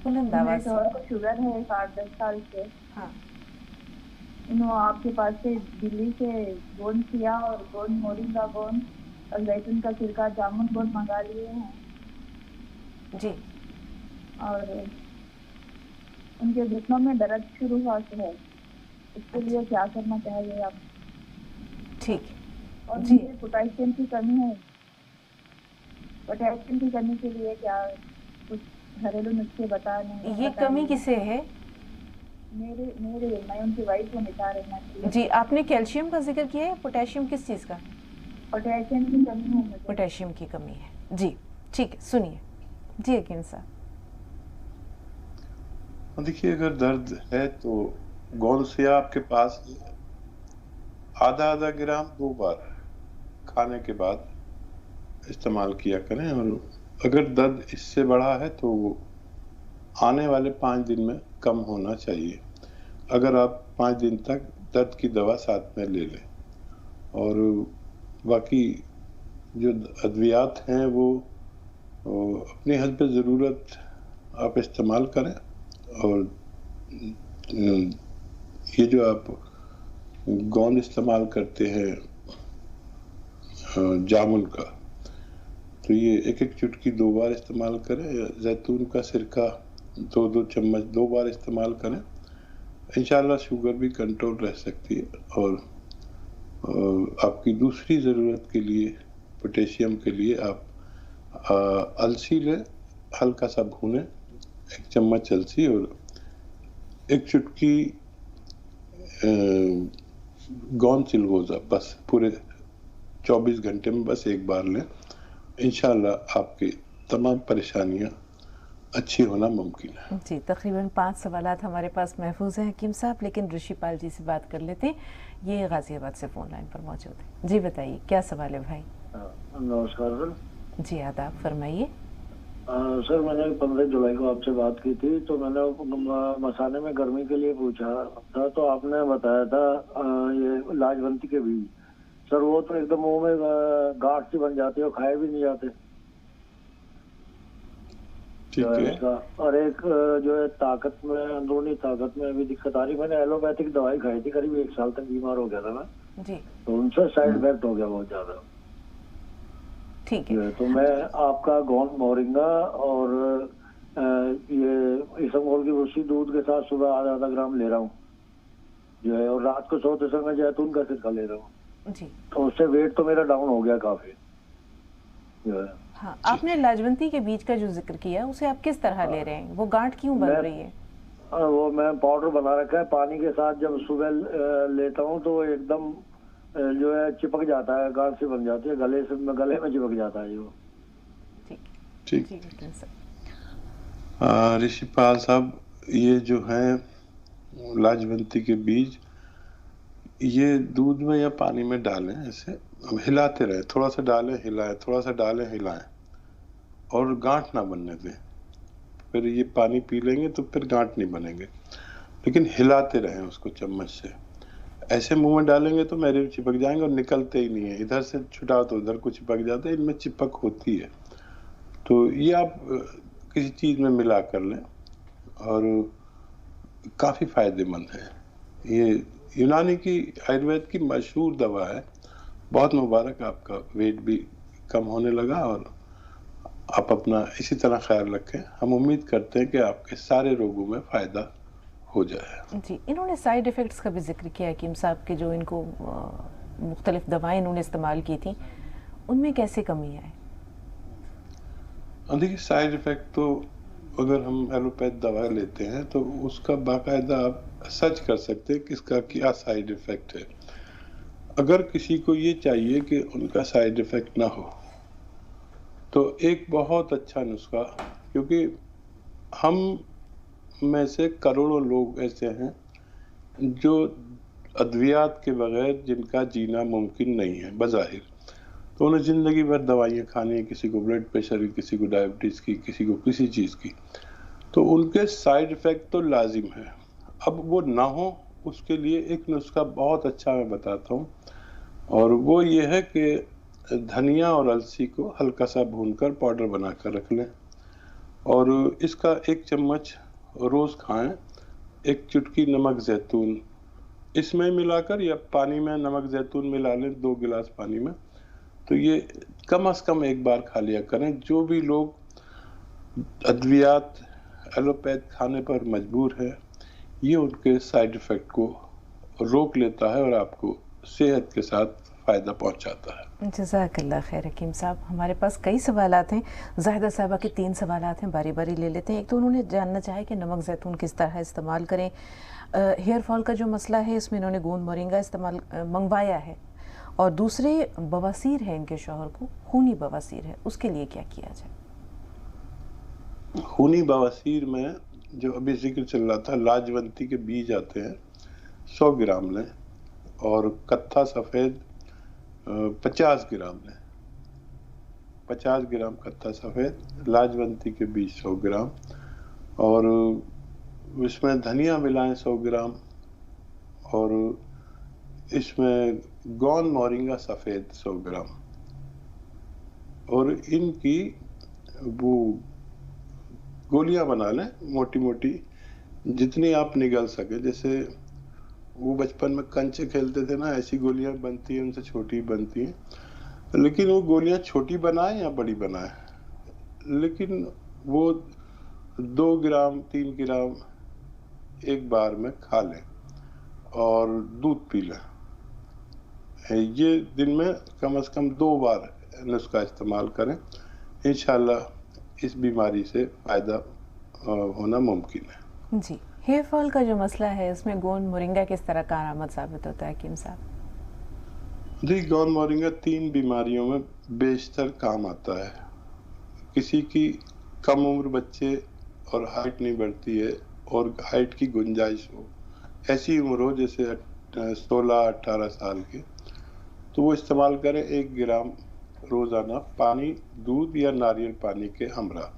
बुलंद आवाज से। को शुगर है 8-10 साल से। हाँ, इन्होंने आपके पास से दिल्ली से गोंद किया और गोंद मोरिंगा गोंद और जैतून का सिरका जामुन गोंद मंगा लिए हैं जी। और उनके घुटनों में दर्द शुरू हुआ है, इसके लिए क्या करना चाहिए आप? ठीक और जी, पोटेशियम की कमी है, पोटेशियम की कमी के लिए क्या कुछ घरेलू नुस्खे बताने? ये कमी किसे है? मैं उनकी वाइफ को निकाल रही हूँ। जी, आपने कैल्शियम का जिक्र किया है, पोटेशियम किस चीज़ का? पोटेशियम की कमी है मुझे। पोटेशियम की कमी है जी, ठीक है, सुनिए जी यकीन साहब। देखिए, अगर दर्द है तो गोंद से आपके पास आधा ग्राम 2 बार खाने के बाद इस्तेमाल किया करें, और अगर दर्द इससे बढ़ा है तो वो आने वाले 5 दिन में कम होना चाहिए। अगर आप 5 दिन तक दर्द की दवा साथ में ले लें, और बाकी जो अद्वियात हैं वो अपनी हद पे ज़रूरत आप इस्तेमाल करें। और ये जो आप गोंद इस्तेमाल करते हैं जामुन का, तो ये 1-1 चुटकी 2 बार इस्तेमाल करें। जैतून का सिरका 2-2 चम्मच 2 बार इस्तेमाल करें। इंशाल्लाह शुगर भी कंट्रोल रह सकती है। और आपकी दूसरी ज़रूरत के लिए, पोटेशियम के लिए, आप अलसी लें, हल्का सा भूनें, 1 चम्मच अलसी और 1 चुटकी गोंद चिलगोज़ा, बस पूरे 24 घंटे में बस 1 बार लें। इंशाल्लाह आपकी तमाम परेशानियां अच्छी होना मुमकिन है। जी, तकरीबन 5 सवालात हमारे पास महफूज हैं हकीम साहब, लेकिन ऋषिपाल जी से बात कर लेते हैं। ये गाजियाबाद से फ़ोन लाइन पर मौजूद है। जी बताइए क्या सवाल है भाई? नमस्कार सर। जी आदाब, फरमाइए। सर, मैंने 15 जुलाई को आपसे बात की थी, तो मैंने मसाने में गर्मी के लिए पूछा था, तो आपने बताया था ये लाजवंती के बीज। सर वो तो एकदम मुंह में गांठ सी बन जाती है और खाए भी नहीं जाते। ठीक है। और एक जो है ताकत में, अंदरूनी ताकत में भी दिक्कत आ रही। मैंने एलोपैथिक दवाई खाई थी, करीब 1 साल तक बीमार हो गया था मैं जी, तो उनसे साइड इफेक्ट हो गया बहुत ज्यादा। ठीक है, तो मैं आपका गोंद मोरिंगा और ये इसबगोल की भूसी दूध के साथ सुबह आधा ग्राम ले रहा हूँ जो है, और रात को सोते समय जैतून का सिरका ले रहा हूँ जी। तो उससे वेट तो मेरा डाउन हो गया काफी जो है। हाँ, आपने लाजवंती के बीज का जो जिक्र किया उसे आप किस तरह ले रहे हैं? वो गांठ क्यों बन रही है? वो मैं पाउडर बना रखा है, पानी के साथ जब सुबह लेता हूँ तो एकदम जो है चिपक जाता है, गांठ से बन जाती है, गले में चिपक जाता है वो। ठीक ठीक। ऋषिपाल साहब, ये जो हैं लाजवंती के बीज, ये दूध में या पानी में डालें, ऐसे हिलाते रहें, थोड़ा सा डालें हिलाएं, थोड़ा सा डालें हिलाएं, और गांठ ना बनने दें। फिर ये पानी पी लेंगे तो फिर गांठ नहीं बनेंगे, लेकिन हिलाते रहें उसको चम्मच से। ऐसे मुंह में डालेंगे तो मेरे चिपक जाएंगे और निकलते ही नहीं है, इधर से छुटाओ तो उधर को चिपक जाता है, इनमें चिपक होती है। तो ये आप किसी चीज़ में मिला कर लें और काफ़ी फायदेमंद है। ये यूनानी की, आयुर्वेद की मशहूर दवा है। बहुत मुबारक, आपका वेट भी कम होने लगा और आप अपना इसी तरह ख्याल रखें। हम उम्मीद करते हैं कि आपके सारे रोगों में फ़ायदा हो जाए। जी, इन्होंने साइड इफ़ेक्ट्स का भी जिक्र किया हकीम साहब के, जो इनको मुख्तलिफ दवाएं इन्होंने इस्तेमाल की थी, उनमें कैसे कमी आए? देखिए, साइड इफ़ेक्ट तो अगर हम एलोपैथ दवा लेते हैं तो उसका बाकायदा आप सर्च कर सकते हैं कि इसका क्या साइड इफ़ेक्ट है। अगर किसी को ये चाहिए कि उनका साइड इफ़ेक्ट ना हो तो एक बहुत अच्छा नुस्खा, क्योंकि हम में से करोड़ों लोग ऐसे हैं जो अद्वियात के बगैर जिनका जीना मुमकिन नहीं है बज़ाहिर, तो उन्हें ज़िंदगी भर दवाइयाँ खानी है, किसी को ब्लड प्रेशर की, किसी को डायबिटीज़ की, किसी को किसी चीज़ की, तो उनके साइड इफ़ेक्ट तो लाजिम है। अब वो ना हो उसके लिए एक नुस्खा बहुत अच्छा मैं बताता हूँ, और वो ये है कि धनिया और अलसी को हल्का सा भूनकर पाउडर बना कर रख लें और इसका 1 चम्मच रोज़ खाएं। 1 चुटकी नमक ज़ैतून इसमें मिलाकर, या पानी में नमक ज़ैतून मिला लें 2 गिलास पानी में, तो ये कम से कम 1 बार खा लिया करें। जो भी लोग अद्वियात एलोपैथ खाने पर मजबूर है, ये उनके साइड इफ़ेक्ट को रोक लेता है और आपको सेहत के साथ फ़ायदा पहुंचाता है। जज़ाकल्लाह खैर हकीम साहब। हमारे पास कई सवालात हैं, ज़ाहिदा साहबा के 3 सवालात हैं, बारी बारी ले लेते हैं। एक तो उन्होंने जानना चाहा कि नमक ज़ैतून किस तरह इस्तेमाल करें। हेयर फॉल का जो मसला है इसमें इन्होंने गोंद मोरिंगा इस्तेमाल मंगवाया है, और दूसरे बवासीर है, इनके शौहर को खूनी बवासीर है, उसके लिए क्या किया जाए? खूनी बवासीर में जो अभी जिक्र चल रहा था, लाजवंती के बीज आते हैं, 100 ग्राम लें, और कत्था सफ़ेद 50 ग्राम लें। 50 ग्राम कत्था सफ़ेद, लाजवंती के बीज 100 ग्राम, और इसमें धनिया मिलाएं 100 ग्राम, और इसमें गोंद मोरिंगा सफ़ेद 100 ग्राम, और इनकी वो गोलियां बना लें मोटी मोटी, जितनी आप निगल सके। जैसे वो बचपन में कंचे खेलते थे ना, ऐसी गोलियां बनती हैं, उनसे छोटी बनती हैं, लेकिन वो गोलियां छोटी बनाए या बड़ी बनाए, लेकिन वो 2 ग्राम 3 ग्राम एक बार में खा लें और दूध पी लें। ये दिन में कम से कम 2 बार नुस्खा इस्तेमाल करें, इंशाल्लाह इस बीमारी से फ़ायदा होना मुमकिन है। जी, हेयर फॉल का जो मसला है उसमें गोंद मोरिंगा किस तरह कारआमद साबित होता है हकीम साहब? जी, गोंद मोरिंगा 3 बीमारियों में बेशतर काम आता है। किसी की कम उम्र बच्चे और हाइट नहीं बढ़ती है और हाइट की गुंजाइश हो, ऐसी उम्र हो जैसे 16-18 साल के, तो वो इस्तेमाल करें 1 ग्राम रोज़ाना पानी, दूध या नारियल पानी के हमरा।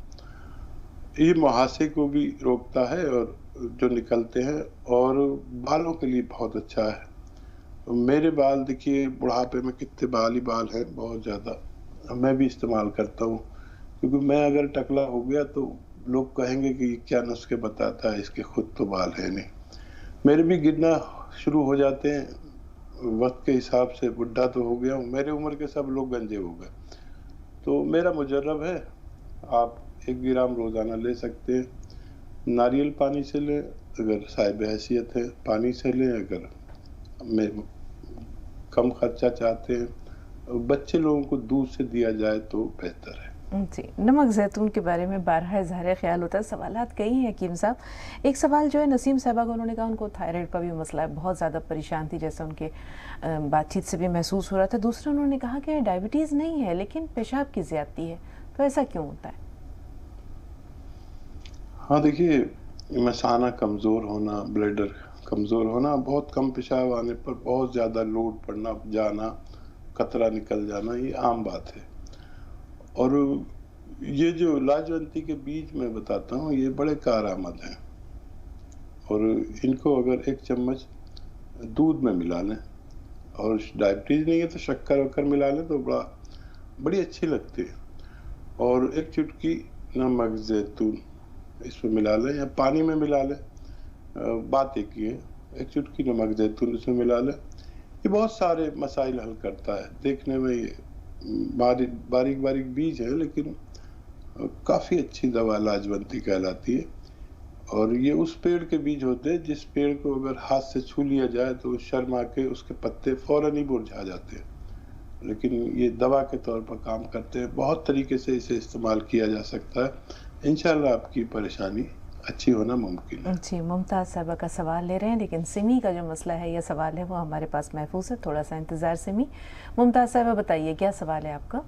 ये मुहासे को भी रोकता है और जो निकलते हैं, और बालों के लिए बहुत अच्छा है। मेरे बाल देखिए, बुढ़ापे में कितने बाल ही बाल हैं, बहुत ज़्यादा। मैं भी इस्तेमाल करता हूँ, क्योंकि मैं अगर टकला हो गया तो लोग कहेंगे कि क्या नुस्खे बताता है, इसके खुद तो बाल है नहीं। मेरे भी गिरना शुरू हो जाते हैं वक्त के हिसाब से, बुढ़ा तो हो गया हूँ, मेरे उम्र के सब लोग गंजे हो गए। तो मेरा मुजर्रब है, आप 1 ग्राम रोज़ाना ले सकते हैं। नारियल पानी से लें अगर साहिब हैसियत है, पानी से लें अगर में कम खर्चा चाहते हैं। बच्चे लोगों को दूध से दिया जाए तो बेहतर है। जी, नमक ज़ैतून के बारे में बारहा इज़हार ख्याल होता है, सवालात कई हैं हकीम साहब। एक सवाल जो है नसीम साहबा को, उन्होंने कहा उनको थायराइड का भी मसला है, बहुत ज़्यादा परेशान थी, जैसा उनके बातचीत से भी महसूस हो रहा था। दूसरा उन्होंने कहा कि डायबिटीज़ नहीं है लेकिन पेशाब की ज़्यादती है, तो ऐसा क्यों होता है? ہاں دیکھیے، مثانہ کمزور ہونا، بلیڈر کمزور ہونا، بہت کم پیشاب آنے پر بہت زیادہ لوڈ پڑنا، جانا، قطرہ نکل جانا، یہ عام بات ہے. اور یہ جو لاجونتی کے بیج میں بتاتا ہوں، یہ بڑے کارآمد ہیں، اور ان کو اگر 1 چمچ دودھ میں ملا لیں، اور ڈائبٹیز نہیں ہے تو شکر وکر ملا لیں تو بڑی اچھی لگتی ہے. اور 1 چٹکی نمک زیتون اس میں ملا لیں، یا پانی میں ملا لیں، بات ایک ہی ہے. 1 چٹکی نمک زیتون اس میں ملا لیں. یہ بہت سارے مسائل حل کرتا ہے. دیکھنے میں یہ باریک باریک بیج ہے، لیکن کافی اچھی دوا لاجونتی کہلاتی ہے. اور یہ اس پیڑ کے بیج ہوتے ہیں جس پیڑ کو اگر ہاتھ سے چھو لیا جائے تو شرما کے اس کے پتے فوراً ہی مرجھا جاتے ہیں، لیکن یہ دوا کے طور پر کام کرتے ہیں. بہت طریقے سے اسے استعمال کیا جا سکتا ہے. انشاءاللہ آپ کی پریشانی اچھی ہونا ممکن ہے. جی، ممتاز صاحبہ کا سوال لے رہے ہیں، لیکن سمی کا جو مسئلہ ہے، یہ سوال ہے، وہ ہمارے پاس محفوظ ہے. تھوڑا سا انتظار سمی. ممتاز صاحبہ بتائیے کیا سوال ہے آپ کا؟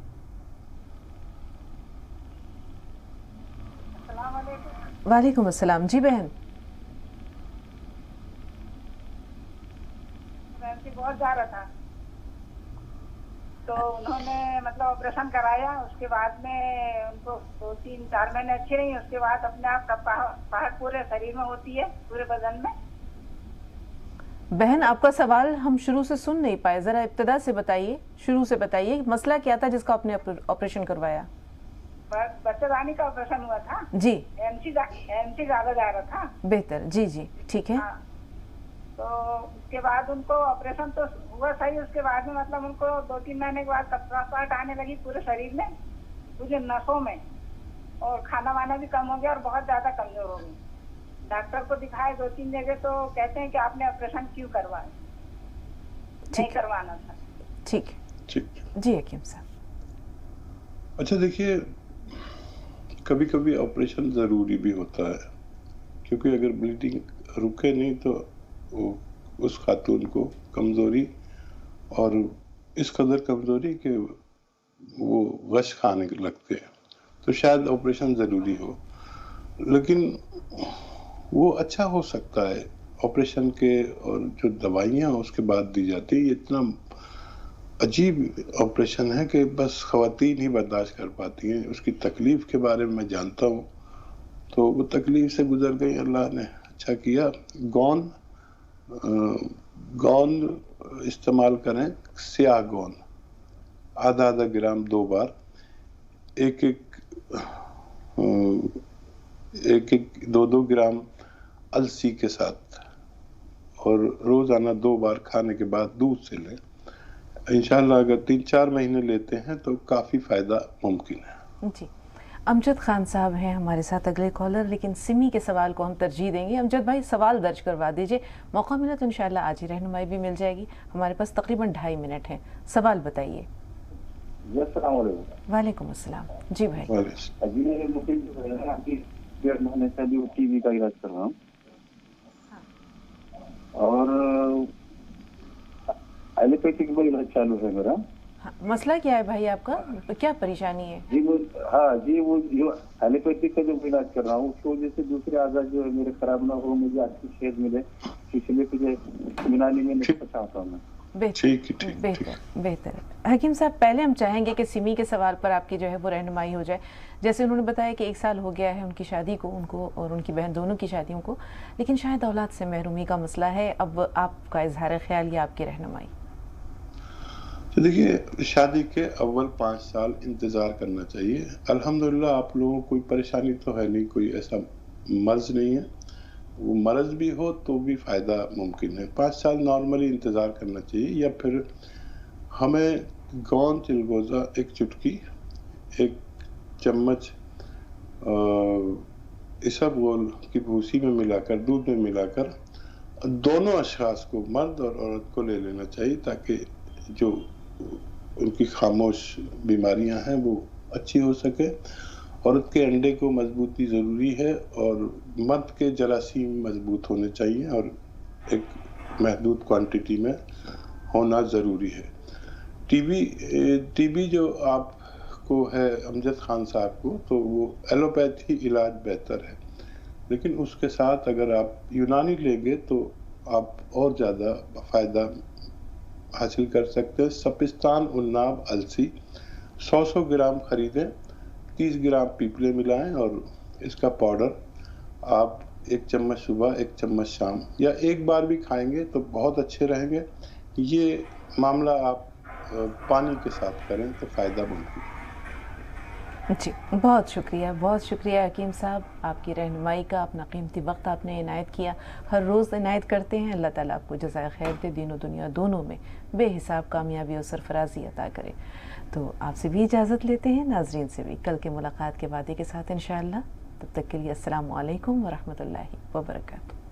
السلام علیکم. وعلیکم السلام. جی بہن. بہت جا رہا تھا تو انہوں نے مطلب آپریشن کرایا. اس کے بعد میں ان کو 2-3-4 مہینے اچھے نہیں. اس کے بعد اپنے آپ کپاہٹ پورے شریر میں ہوتی ہے، پورے بدن میں. بہن آپ کا سوال ہم شروع سے سن نہیں پائے، ذرا ابتدا سے بتائیے، شروع سے بتائیے مسئلہ کیا تھا جس کا آپ نے آپریشن کروایا؟ بچہ دانی کا آپریشن ہوا تھا. جی. ایم سی زیادہ جا رہا تھا. بہتر. جی جی ٹھیک ہے. تو اس کے بعد ان کو آپریشن تو ہوا صحیح. اس کے بعد میں مطلب ان کو 2-3 مہینے کے بعد کپاہٹ آنے لگی پورے شریر میں، پورے نسوں میں، اور کھانا وانا بھی کم ہو گیا اور بہت زیادہ کمزور ہو گئی. ڈاکٹر کو دکھائے 2-3 جگہ تو کہتے ہیں کہ آپ نے آپریشن کیوں کروائے، نہیں کروانا تھا. ٹھیک جی حکیم صاحب. اچھا دیکھیے، کبھی کبھی آپریشن ضروری بھی ہوتا ہے، کیونکہ اگر بلیڈنگ رکے نہیں تو اس خاتون کو کمزوری، اور اس قدر کمزوری کہ وہ غش کھانے لگتے ہیں، تو شاید آپریشن ضروری ہو. لیکن وہ اچھا ہو سکتا ہے آپریشن کے، اور جو دوائیاں اس کے بعد دی جاتی ہیں، یہ اتنا عجیب آپریشن ہے کہ بس خواتین ہی برداشت کر پاتی ہیں. اس کی تکلیف کے بارے میں جانتا ہوں، تو وہ تکلیف سے گزر گئی، اللہ نے اچھا کیا. گوند استعمال کریں، سیاہ گوند، آدھا گرام 2 بار، ایک 2 گرام السی کے ساتھ، اور روزانہ 2 بار کھانے کے بعد دودھ سے لیں. انشاءاللہ اگر 3-4 مہینے لیتے ہیں تو کافی فائدہ ممکن ہے. جی. امجد خان صاحب ہیں ہمارے ساتھ اگلے کالر، لیکن سمی کے سوال کو ہم ترجیح دیں گے. امجد بھائی سوال درج کروا دیجئے، موقع ملا تو انشاءاللہ آج ہی رہنمائی بھی مل جائے گی. ہمارے پاس تقریباً 2.5 منٹ ہیں. سوال بتائیے. السلام علیکم. وعلیکم السلام. جی بھائی. میں ٹی وی کا علاج کر رہا ہوں، اور ایلوپیتھک میں علاج چالو ہے میرا. مسئلہ کیا ہے بھائی آپ کا، کیا پریشانی ہے؟ جی وہ وہ جو ایلوپیتھک کا جو علاج کر رہا ہوں اس کی وجہ سے دوسرے اعضاء جو ہے میرے خراب نہ ہو، مجھے اچھی صحت ملے، اس لیے مجھے اطمینانی میں نہیں چاہتا ہوں میں. بہتر. حکیم صاحب پہلے ہم چاہیں گے کہ سمی کے سوال پر آپ کی جو ہے وہ رہنمائی ہو جائے. جیسے انہوں نے بتایا کہ 1 سال ہو گیا ہے ان کی شادی کو، ان کو اور ان کی بہن دونوں کی شادیوں کو، لیکن شاید اولاد سے محرومی کا مسئلہ ہے. اب آپ کا اظہار خیال یا آپ کی رہنمائی؟ تو دیکھیے، شادی کے اول 5 سال انتظار کرنا چاہیے. الحمدللہ آپ لوگوں کو کوئی پریشانی تو ہے نہیں، کوئی ایسا مرض نہیں ہے. وہ مرض بھی ہو تو بھی فائدہ ممکن ہے. 5 سال نارملی انتظار کرنا چاہیے. یا پھر ہمیں گوند چلگوزہ 1 چٹکی، 1 چمچ اسبگول کی بھوسی میں ملا کر، دودھ میں ملا کر، دونوں اشخاص کو، مرد اور عورت کو لے لینا چاہیے، تاکہ جو ان کی خاموش بیماریاں ہیں وہ اچھی ہو سکے. عورت کے انڈے کو مضبوطی ضروری ہے، اور مرد کے جراثیم مضبوط ہونے چاہیے، اور ایک محدود کوانٹٹی میں ہونا ضروری ہے. ٹی بی جو آپ کو ہے امجد خان صاحب کو، تو وہ ایلوپیتھی علاج بہتر ہے. لیکن اس کے ساتھ اگر آپ یونانی لیں گے تو آپ اور زیادہ فائدہ حاصل کر سکتے ہیں۔ سپستان الناب السی 100 گرام خریدیں، 30 گرام پیپلے ملائیں اور اس کا پاؤڈر آپ 1 چمچ صبح 1 چمچ شام یا ایک بار بھی کھائیں گے تو بہت اچھے رہیں گے۔ یہ معاملہ آپ پانی کے ساتھ کریں تو فائدہ مند ہے۔ جی بہت شکریہ حکیم صاحب، آپ کی رہنمائی کا، اپنا قیمتی وقت آپ نے عنایت کیا، ہر روز عنایت کرتے ہیں۔ اللہ تعالیٰ آپ کو جزائے خیر دے، دین و دنیا دونوں میں بے حساب کامیابی اور سرفرازی عطا کرے۔ تو آپ سے بھی اجازت لیتے ہیں، ناظرین سے بھی کل کے ملاقات کے وعدے کے ساتھ انشاءاللہ۔ تب تک کے لیے السلام علیکم ورحمۃ اللہ وبرکاتہ۔